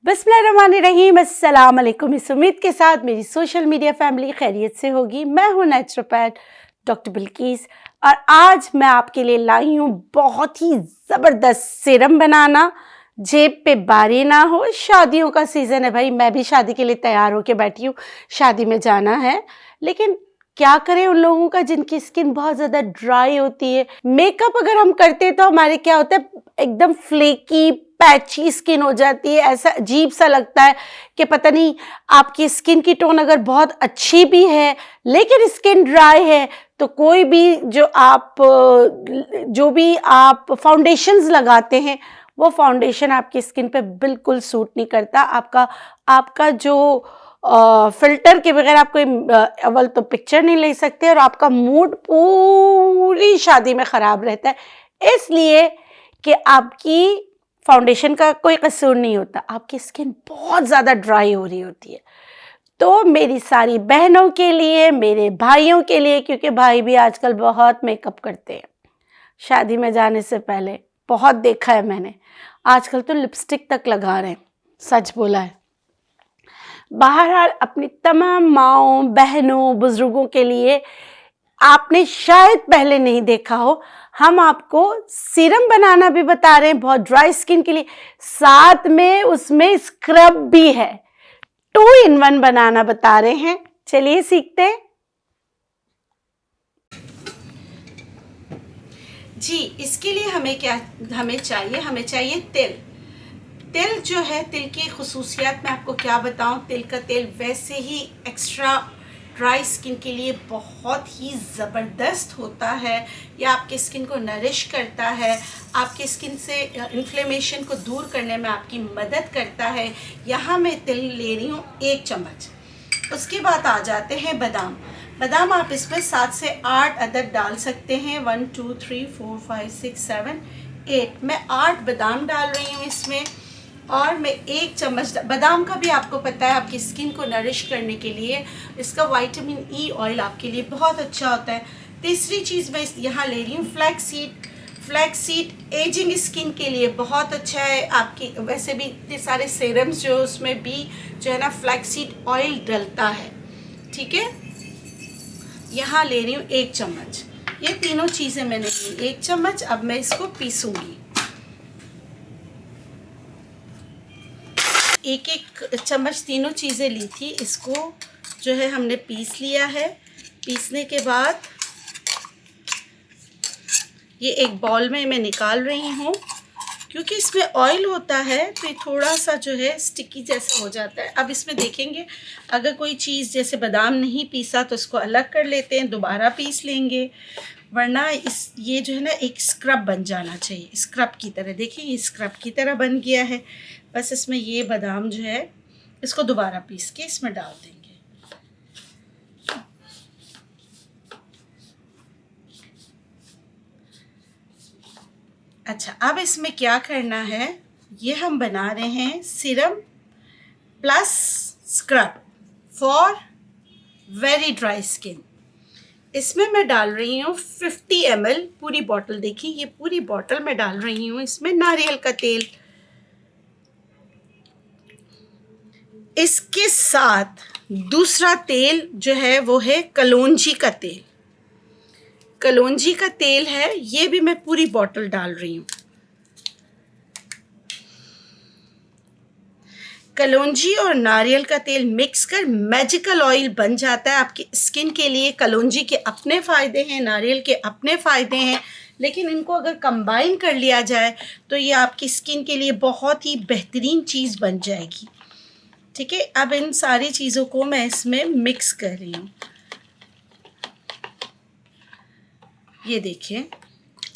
बिस्मिल्लाहिर्रहमानिर्रहीम। अस्सलाम वालेकुम। इस उम्मीद के साथ मेरी सोशल मीडिया फैमिली खैरियत से होगी। मैं हूँ नेचुरोपैथ डॉक्टर बिल्किस और आज मैं आपके लिए लाई हूँ बहुत ही ज़बरदस्त सीरम बनाना, जेब पे बारी ना हो। शादियों का सीज़न है भाई, मैं भी शादी के लिए तैयार होके बैठी हूँ, शादी में जाना है। लेकिन क्या करें उन लोगों का जिनकी स्किन बहुत ज़्यादा ड्राई होती है। मेकअप अगर हम करते हैं तो हमारे क्या होता है, एकदम फ्लेकी पैची स्किन हो जाती है। ऐसा अजीब सा लगता है कि पता नहीं, आपकी स्किन की टोन अगर बहुत अच्छी भी है लेकिन स्किन ड्राई है तो कोई भी जो भी आप फाउंडेशंस लगाते हैं वो फाउंडेशन आपकी स्किन पे बिल्कुल सूट नहीं करता। आपका जो फिल्टर के बगैर आप कोई अव्वल तो पिक्चर नहीं ले सकते और आपका मूड पूरी शादी में ख़राब रहता है। इसलिए कि आपकी फाउंडेशन का कोई कसूर नहीं होता, आपकी स्किन बहुत ज़्यादा ड्राई हो रही होती है। तो मेरी सारी बहनों के लिए, मेरे भाइयों के लिए, क्योंकि भाई भी आजकल बहुत मेकअप करते हैं शादी में जाने से पहले, बहुत देखा है मैंने। आजकल तो लिपस्टिक तक लगा रहे हैं, सच बोला है। बहरहाल अपनी तमाम माँओं, बहनों, बुजुर्गों के लिए आपने शायद पहले नहीं देखा हो, हम आपको सीरम बनाना भी बता रहे हैं बहुत ड्राई स्किन के लिए, साथ में उसमें स्क्रब भी है। 2 in 1 बनाना बता रहे हैं। चलिए सीखते हैं जी। इसके लिए हमें चाहिए तिल जो है, तिल की खुसूसियात मैं आपको क्या बताऊं। तिल का तेल वैसे ही एक्स्ट्रा ड्राई स्किन के लिए बहुत ही ज़बरदस्त होता है। यह आपके स्किन को नरिश करता है, आपके स्किन से इन्फ्लेमेशन को दूर करने में आपकी मदद करता है। यहाँ मैं तिल ले रही हूँ 1 चम्मच। उसके बाद आ जाते हैं बादाम आप इसमें 7 से 8 अदद डाल सकते हैं। 1 2 3 4 5 6 7 8 मैं 8 बादाम डाल रही हूँ इसमें। और मैं 1 चम्मच बादाम का भी आपको पता है आपकी स्किन को नरिश करने के लिए इसका विटामिन ई ऑयल आपके लिए बहुत अच्छा होता है। तीसरी चीज़ मैं यहाँ ले रही हूँ फ्लैक्स सीड एजिंग स्किन के लिए बहुत अच्छा है। आपकी वैसे भी इतने सारे सीरम्स जो उसमें भी जो है ना फ्लैक्स सीड ऑयल डलता है, ठीक है। यहाँ ले रही हूँ 1 चम्मच। ये तीनों चीज़ें मैंने ली 1 चम्मच। अब मैं इसको पीसूँगी। 1 चम्मच तीनों चीज़ें ली थी, इसको जो है हमने पीस लिया है। पीसने के बाद ये एक बाउल में मैं निकाल रही हूँ। क्योंकि इसमें ऑयल होता है तो ये थोड़ा सा जो है स्टिकी जैसा हो जाता है। अब इसमें देखेंगे अगर कोई चीज़ जैसे बादाम नहीं पीसा तो इसको अलग कर लेते हैं, दोबारा पीस लेंगे, वरना ये जो है ना एक स्क्रब बन जाना चाहिए, स्क्रब की तरह। देखिए ये स्क्रब की तरह बन गया है। बस इसमें ये बादाम जो है इसको दोबारा पीस के इसमें डाल देंगे। अच्छा, अब इसमें क्या करना है, ये हम बना रहे हैं serum plus scrub for very dry skin. इसमें मैं डाल रही हूँ 50 ml पूरी बॉटल। देखिए ये पूरी बॉटल मैं डाल रही हूँ इसमें नारियल का तेल। इसके साथ दूसरा तेल जो है वो है कलौंजी का तेल। कलौंजी का तेल है, ये भी मैं पूरी बॉटल डाल रही हूँ। कलौंजी और नारियल का तेल मिक्स कर मैजिकल ऑयल बन जाता है आपकी स्किन के लिए। कलौंजी के अपने फ़ायदे हैं, नारियल के अपने फ़ायदे हैं, लेकिन इनको अगर कंबाइन कर लिया जाए तो ये आपकी स्किन के लिए बहुत ही बेहतरीन चीज़ बन जाएगी, ठीक है। अब इन सारी चीज़ों को मैं इसमें मिक्स कर रही हूँ। ये देखिए।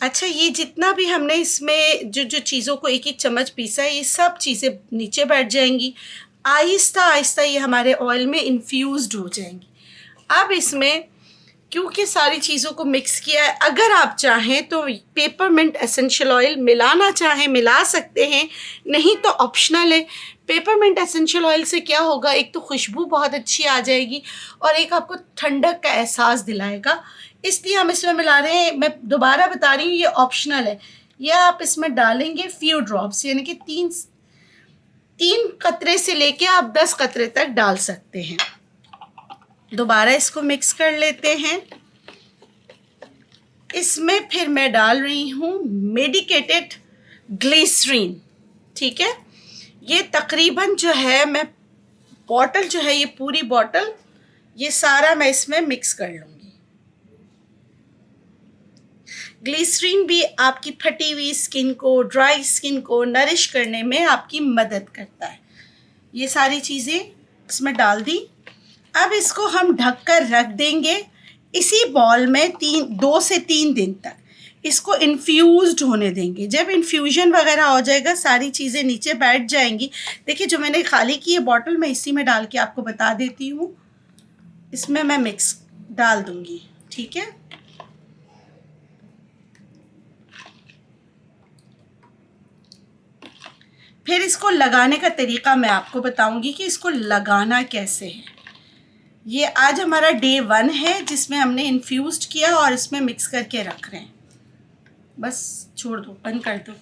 अच्छा, ये जितना भी हमने इसमें जो चीज़ों को 1 चम्मच पीसा है, ये सब चीज़ें नीचे बैठ जाएंगी। आहिस्ता आहिस्ता ये हमारे ऑयल में इन्फ्यूज़्ड हो जाएंगी। अब इसमें क्योंकि सारी चीज़ों को मिक्स किया है, अगर आप चाहें तो पेपरमिंट एसेंशियल ऑयल मिलाना चाहें मिला सकते हैं, नहीं तो ऑप्शनल है। पेपरमिंट एसेंशियल ऑयल से क्या होगा, एक तो खुशबू बहुत अच्छी आ जाएगी और एक आपको ठंडक का एहसास दिलाएगा, इसलिए हम इसमें मिला रहे हैं। मैं दोबारा बता रही हूँ ये ऑप्शनल है। यह आप इसमें डालेंगे फ्यू ड्रॉप्स, यानी कि 3 कतरे से लेके आप 10 कतरे तक डाल सकते हैं। दोबारा इसको मिक्स कर लेते हैं। इसमें फिर मैं डाल रही हूँ मेडिकेटेड ग्लिसरीन, ठीक है। ये तकरीबन जो है मैं बॉटल जो है, ये पूरी बॉटल, ये सारा मैं इसमें मिक्स कर लूँगी। ग्लिसरीन भी आपकी फटी हुई स्किन को, ड्राई स्किन को नरिश करने में आपकी मदद करता है। ये सारी चीज़ें इसमें डाल दी। अब इसको हम ढककर रख देंगे इसी बॉल में 2 से 3 दिन तक। इसको इन्फ्यूज़्ड होने देंगे। जब इन्फ्यूजन वगैरह हो जाएगा, सारी चीज़ें नीचे बैठ जाएंगी। देखिए जो मैंने खाली की है बॉटल, मैं इसी में डाल के आपको बता देती हूँ। इसमें मैं मिक्स डाल दूँगी, ठीक है। फिर इसको लगाने का तरीका मैं आपको बताऊंगी कि इसको लगाना कैसे है। ये आज हमारा डे 1 है जिसमें हमने इन्फ्यूज़्ड किया और इसमें मिक्स करके रख रहे हैं। बस छोड़ दो, बंद कर दो।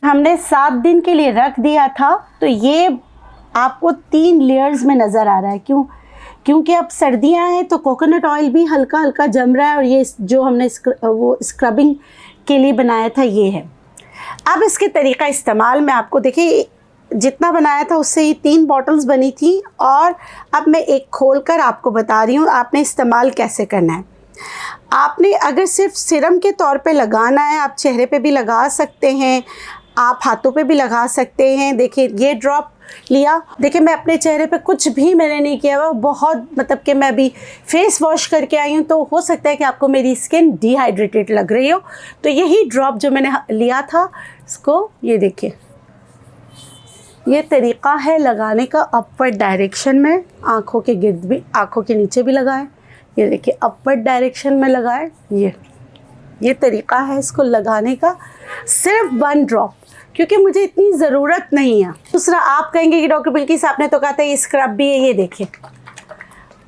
हमने 7 दिन के लिए रख दिया था, तो ये आपको 3 लेयर्स में नज़र आ रहा है। क्योंकि अब सर्दियां हैं तो कोकोनट ऑयल भी हल्का हल्का जम रहा है, और ये जो हमने वो स्क्रबिंग के लिए बनाया था ये है। अब इसके तरीका इस्तेमाल में आपको, देखिए जितना बनाया था उससे ये 3 बॉटल्स बनी थी, और अब मैं एक खोल कर आपको बता रही हूँ आपने इस्तेमाल कैसे करना है। आपने अगर सिर्फ सिरम के तौर पे लगाना है, आप चेहरे पे भी लगा सकते हैं, आप हाथों पे भी लगा सकते हैं। देखिए ये ड्रॉप लिया, देखिए मैं अपने चेहरे पे कुछ भी मैंने नहीं किया हुआ, बहुत मतलब कि मैं अभी फेस वॉश करके आई हूँ, तो हो सकता है कि आपको मेरी स्किन डिहाइड्रेटेड लग रही हो। तो यही ड्रॉप जो मैंने लिया था, इसको ये देखिए, ये तरीका है लगाने का अपवर्ड डायरेक्शन में। आँखों के गिर्द भी, आँखों के नीचे भी लगाएं। ये देखिए अपवर्ड डायरेक्शन में लगाएं। ये तरीका है इसको लगाने का, सिर्फ 1 ड्रॉप, क्योंकि मुझे इतनी ज़रूरत नहीं है। दूसरा, आप कहेंगे कि डॉक्टर बिल्किस आपने तो कहा था ये स्क्रब भी है। ये देखिए,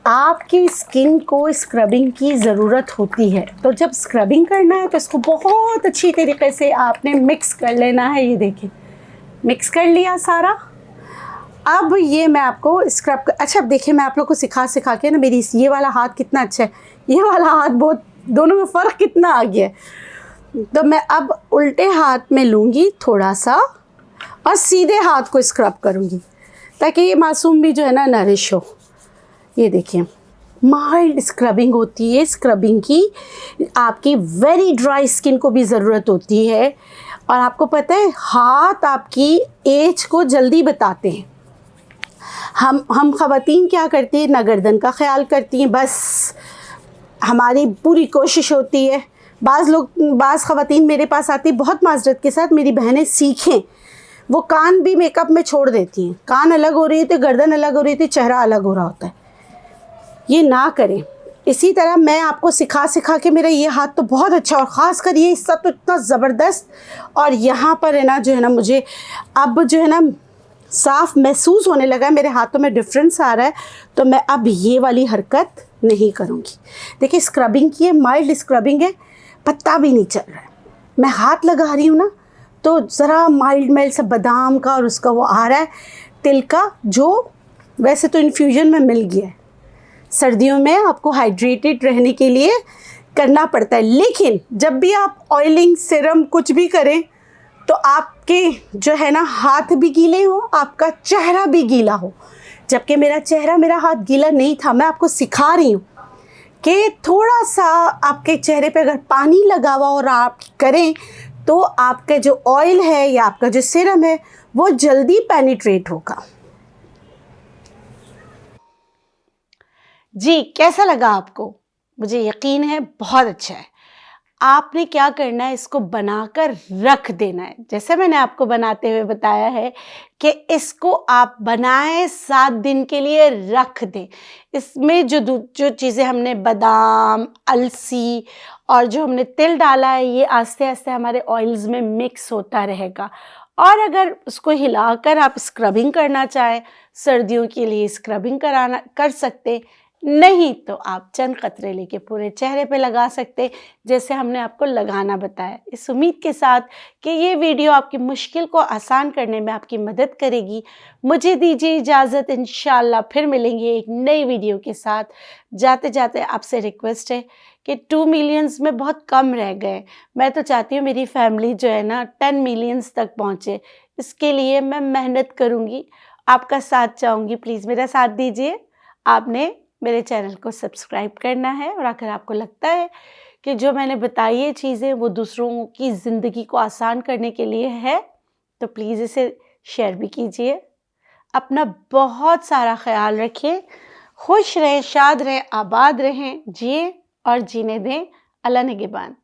आपकी स्किन को स्क्रबिंग की ज़रूरत होती है, तो जब स्क्रबिंग करना है तो इसको बहुत अच्छी तरीके से आपने मिक्स कर लेना है। ये देखिए मिक्स कर लिया सारा। अब ये मैं आपको स्क्रब अच्छा, अब देखिए मैं आप लोग को सिखा के ना, मेरी ये वाला हाथ कितना अच्छा है, ये वाला हाथ बहुत, दोनों में फ़र्क कितना आ गया है। तो मैं अब उल्टे हाथ में लूँगी थोड़ा सा, और सीधे हाथ को स्क्रब करूँगी, ताकि ये मासूम भी जो है ना नरिश हो। ये देखिए माइल्ड स्क्रबिंग होती है। स्क्रबिंग की आपकी वेरी ड्राई स्किन को भी ज़रूरत होती है, और आपको पता है हाथ आपकी एज को जल्दी बताते हैं। हम ख़वातीन क्या करती हैं, ना गर्दन का ख्याल करती हैं, बस हमारी पूरी कोशिश होती है। बाज़ ख़वातीन मेरे पास आती बहुत माजरत के साथ, मेरी बहनें सीखें, वो कान भी मेकअप में छोड़ देती हैं। कान अलग हो रही है तो गर्दन अलग हो रही थी, चेहरा अलग हो रहा होता है। ये ना करें। इसी तरह मैं आपको सिखा के, मेरा ये हाथ तो बहुत अच्छा, और ख़ासकर ये हिस्सा तो इतना ज़बरदस्त, और यहाँ पर है ना जो है ना मुझे अब जो है ना साफ़ महसूस होने लगा है, मेरे हाथों में डिफरेंस आ रहा है। तो मैं अब ये वाली हरकत नहीं करूँगी। देखिए स्क्रबिंग की है, माइल्ड स्क्रबिंग है, पत्ता भी नहीं चल रहा है। मैं हाथ लगा रही हूँ ना, तो ज़रा माइल्ड सा बादाम का और उसका वो आ रहा है, तिल का, जो वैसे तो इन्फ्यूजन में मिल गया है। सर्दियों में आपको हाइड्रेटेड रहने के लिए करना पड़ता है, लेकिन जब भी आप ऑयलिंग सिरम कुछ भी करें तो आपके जो है ना हाथ भी गीले हो, आपका चेहरा भी गीला हो। जबकि मेरा हाथ गीला नहीं था। मैं आपको सिखा रही हूँ कि थोड़ा सा आपके चेहरे पे अगर पानी लगा हुआ और आप करें, तो आपका जो ऑयल है या आपका जो सिरम है वो जल्दी पेनिट्रेट होगा। जी, कैसा लगा आपको? मुझे यकीन है बहुत अच्छा है। आपने क्या करना है, इसको बनाकर रख देना है। जैसे मैंने आपको बनाते हुए बताया है कि इसको आप बनाएं, 7 दिन के लिए रख दें। इसमें जो चीज़ें हमने बादाम, अलसी और जो हमने तिल डाला है, ये आस्ते आस्ते हमारे ऑयल्स में मिक्स होता रहेगा। और अगर उसको हिलाकर आप स्क्रबिंग करना चाहें, सर्दियों के लिए स्क्रबिंग कर सकते। नहीं तो आप चंद कतरे लेके पूरे चेहरे पे लगा सकते, जैसे हमने आपको लगाना बताया। इस उम्मीद के साथ कि ये वीडियो आपकी मुश्किल को आसान करने में आपकी मदद करेगी। मुझे दीजिए इजाज़त, इंशाल्लाह फिर मिलेंगे एक नई वीडियो के साथ। जाते जाते आपसे रिक्वेस्ट है कि 2 मिलियंस में बहुत कम रह गए। मैं तो चाहती हूँ मेरी फैमिली जो है ना 10 मिलियंस तक पहुँचे। इसके लिए मैं मेहनत करूँगी, आपका साथ चाहूँगी। प्लीज़ मेरा साथ दीजिए। आपने मेरे चैनल को सब्सक्राइब करना है, और अगर आपको लगता है कि जो मैंने बताई ये चीज़ें वो दूसरों की ज़िंदगी को आसान करने के लिए है, तो प्लीज़ इसे शेयर भी कीजिए। अपना बहुत सारा ख्याल रखें, खुश रहें, शाद रहें, आबाद रहें, जिए और जीने दें। अल्लाह निगहबान।